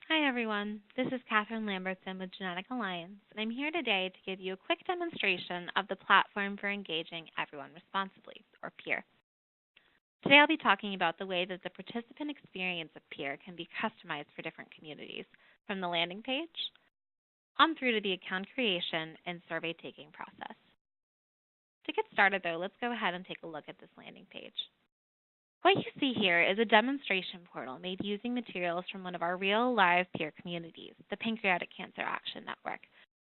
Hi, everyone. This is Catherine Lambertson with Genetic Alliance, and I'm here today to give you a quick demonstration of the platform for engaging everyone responsibly, or PEER. Today I'll be talking about the way that the participant experience of PEER can be customized for different communities, from the landing page on through to the account creation and survey taking process. To get started, though, let's go ahead and take a look at this landing page. What you see here is a demonstration portal made using materials from one of our real live peer communities, the Pancreatic Cancer Action Network.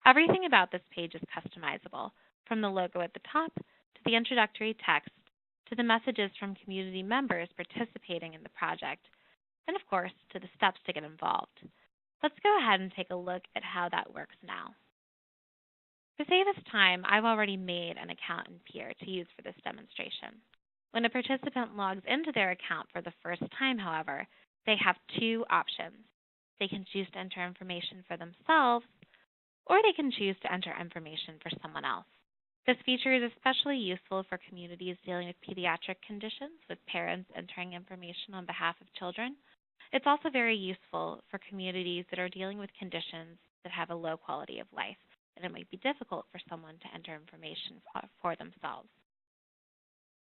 Everything about this page is customizable, from the logo at the top to the introductory text to the messages from community members participating in the project, and of course, to the steps to get involved. Let's go ahead and take a look at how that works now. To save us time, I've already made an account in Peer to use for this demonstration. When a participant logs into their account for the first time, however, they have two options. They can choose to enter information for themselves, or they can choose to enter information for someone else. This feature is especially useful for communities dealing with pediatric conditions, with parents entering information on behalf of children. It's also very useful for communities that are dealing with conditions that have a low quality of life, and it might be difficult for someone to enter information for themselves.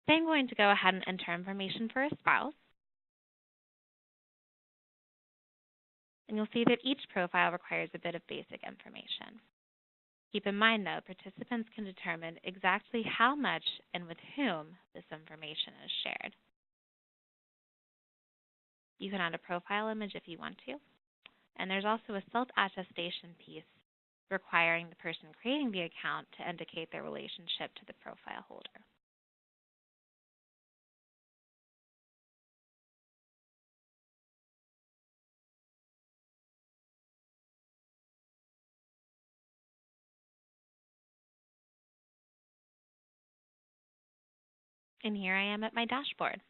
So I'm going to go ahead and enter information for a spouse. And you'll see that each profile requires a bit of basic information. Keep in mind, though, participants can determine exactly how much and with whom this information is shared. You can add a profile image if you want to. And there's also a self-attestation piece requiring the person creating the account to indicate their relationship to the profile holder. And here I am at my dashboard.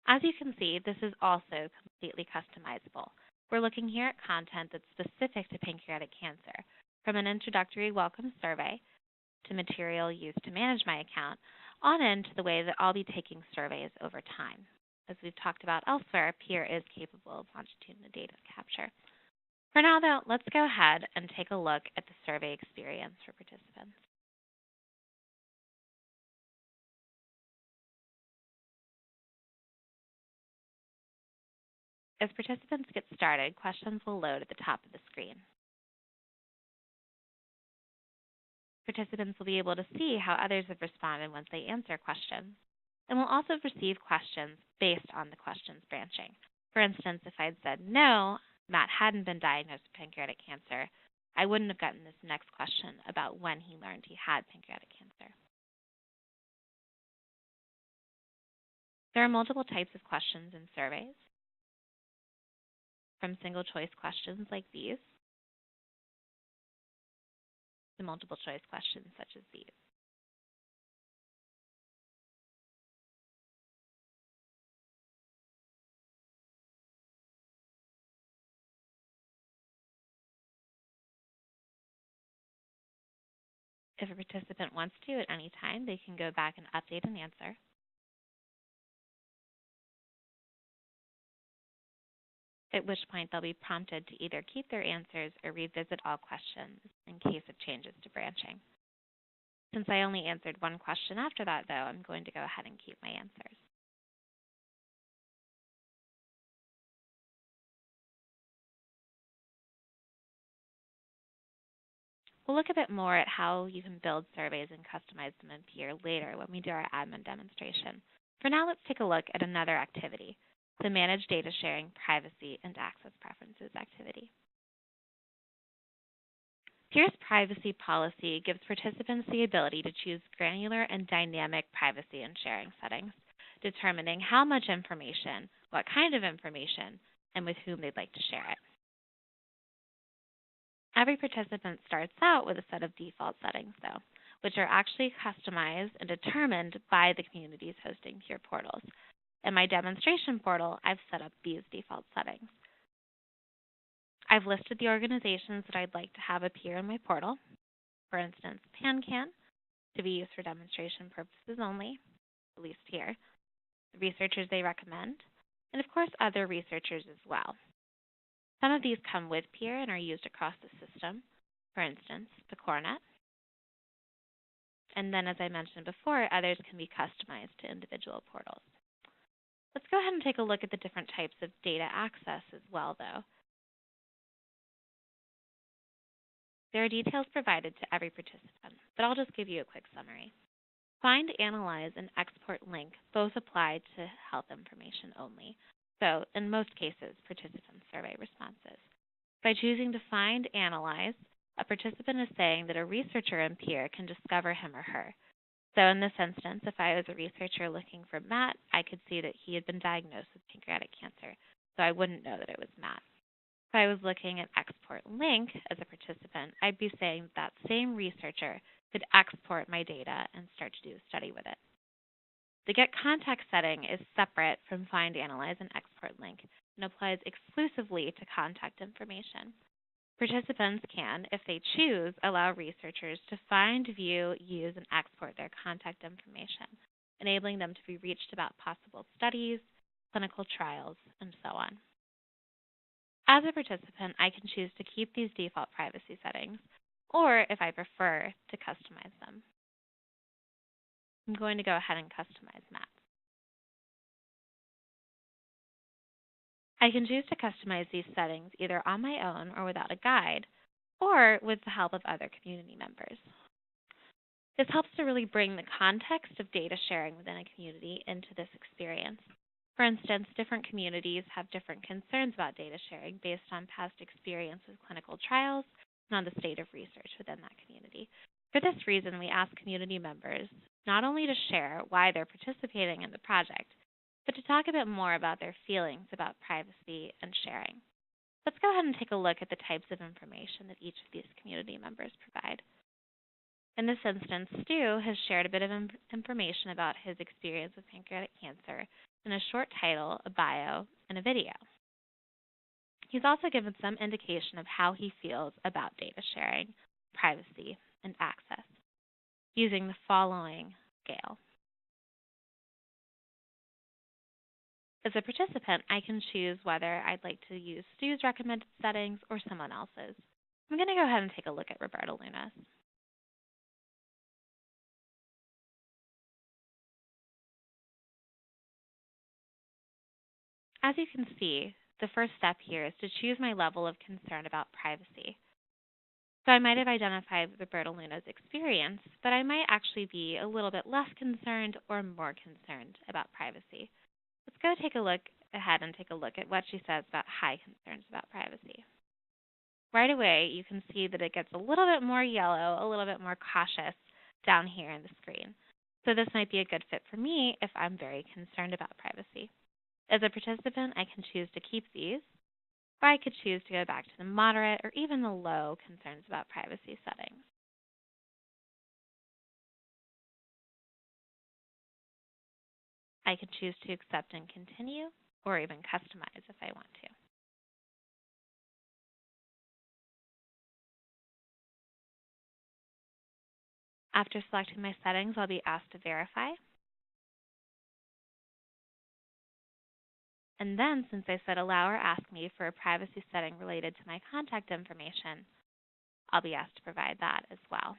As you can see, this is also completely customizable. We're looking here at content that's specific to pancreatic cancer, from an introductory welcome survey to material used to manage my account, on into the way that I'll be taking surveys over time. As we've talked about elsewhere, PEER is capable of longitudinal data capture. For now, though, let's go ahead and take a look at the survey experience for participants. As participants get started, questions will load at the top of the screen. Participants will be able to see how others have responded once they answer questions, and will also receive questions based on the questions branching. For instance, if I'd said no, Matt hadn't been diagnosed with pancreatic cancer, I wouldn't have gotten this next question about when he learned he had pancreatic cancer. There are multiple types of questions in surveys, from single choice questions like these to multiple choice questions such as these. If a participant wants to at any time, they can go back and update an answer. At which point they'll be prompted to either keep their answers or revisit all questions in case of changes to branching. Since I only answered one question after that, though, I'm going to go ahead and keep my answers. We'll look a bit more at how you can build surveys and customize them in Peer later when we do our admin demonstration. For now, let's take a look at another activity, the Manage Data Sharing, Privacy, and Access Preferences activity. Peer's privacy policy gives participants the ability to choose granular and dynamic privacy and sharing settings, determining how much information, what kind of information, and with whom they'd like to share it. Every participant starts out with a set of default settings, though, which are actually customized and determined by the communities hosting Peer portals. In my demonstration portal, I've set up these default settings. I've listed the organizations that I'd like to have appear in my portal. For instance, PanCan, to be used for demonstration purposes only, at least here, the researchers they recommend, and of course other researchers as well. Some of these come with Peer and are used across the system, for instance, the CoreNet. And then, as I mentioned before, others can be customized to individual portals. Let's go ahead and take a look at the different types of data access as well, though. There are details provided to every participant, but I'll just give you a quick summary. Find, Analyze, and Export Link both apply to health information only, so in most cases, participant survey responses. By choosing to Find, Analyze, a participant is saying that a researcher in Peer can discover him or her. So in this instance, if I was a researcher looking for Matt, I could see that he had been diagnosed with pancreatic cancer, so I wouldn't know that it was Matt. If I was looking at Export Link as a participant, I'd be saying that same researcher could export my data and start to do a study with it. The Get Contact setting is separate from Find, Analyze, and Export Link and applies exclusively to contact information. Participants can, if they choose, allow researchers to find, view, use, and export their contact information, enabling them to be reached about possible studies, clinical trials, and so on. As a participant, I can choose to keep these default privacy settings, or if I prefer, to customize them. I'm going to go ahead and customize Matt. I can choose to customize these settings either on my own or without a guide, or with the help of other community members. This helps to really bring the context of data sharing within a community into this experience. For instance, different communities have different concerns about data sharing based on past experience with clinical trials and on the state of research within that community. For this reason, we ask community members not only to share why they're participating in the project, but to talk a bit more about their feelings about privacy and sharing. Let's go ahead and take a look at the types of information that each of these community members provide. In this instance, Stu has shared a bit of information about his experience with pancreatic cancer in a short title, a bio, and a video. He's also given some indication of how he feels about data sharing, privacy, and access, using the following scale. As a participant, I can choose whether I'd like to use Stu's recommended settings or someone else's. I'm going to go ahead and take a look at Roberta Luna's. As you can see, the first step here is to choose my level of concern about privacy. So I might have identified Roberta Luna's experience, but I might actually be a little bit less concerned or more concerned about privacy. Let's go take a look ahead and take a look at what she says about high concerns about privacy. Right away, you can see that it gets a little bit more yellow, a little bit more cautious down here in the screen. So this might be a good fit for me if I'm very concerned about privacy. As a participant, I can choose to keep these, or I could choose to go back to the moderate or even the low concerns about privacy settings. I could choose to accept and continue, or even customize if I want to. After selecting my settings, I'll be asked to verify. And then, since I said allow or ask me for a privacy setting related to my contact information, I'll be asked to provide that as well.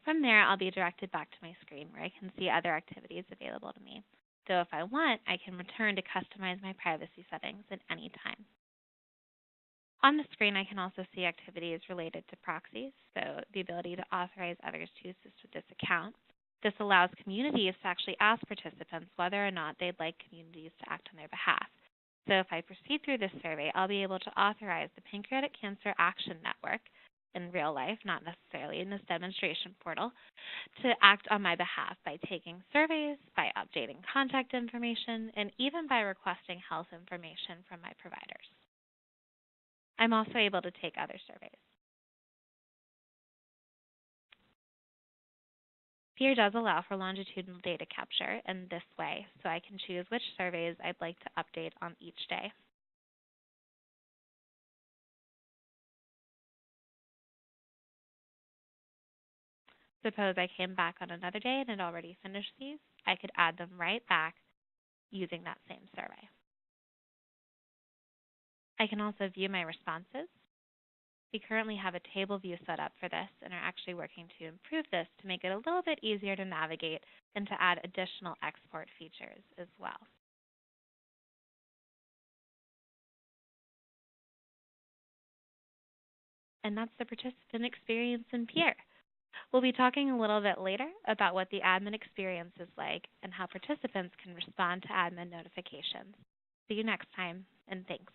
From there, I'll be directed back to my screen where I can see other activities available to me. So if I want, I can return to customize my privacy settings at any time. On the screen, I can also see activities related to proxies, so the ability to authorize others to assist with this account. This allows communities to actually ask participants whether or not they'd like communities to act on their behalf. So if I proceed through this survey, I'll be able to authorize the Pancreatic Cancer Action Network in real life, not necessarily in this demonstration portal, to act on my behalf by taking surveys, by updating contact information, and even by requesting health information from my providers. I'm also able to take other surveys. Peer does allow for longitudinal data capture in this way, so I can choose which surveys I'd like to update on each day. Suppose I came back on another day and had already finished these, I could add them right back using that same survey. I can also view my responses. We currently have a table view set up for this and are actually working to improve this to make it a little bit easier to navigate and to add additional export features as well. And that's the participant experience in Peer. We'll be talking a little bit later about what the admin experience is like and how participants can respond to admin notifications. See you next time, and thanks.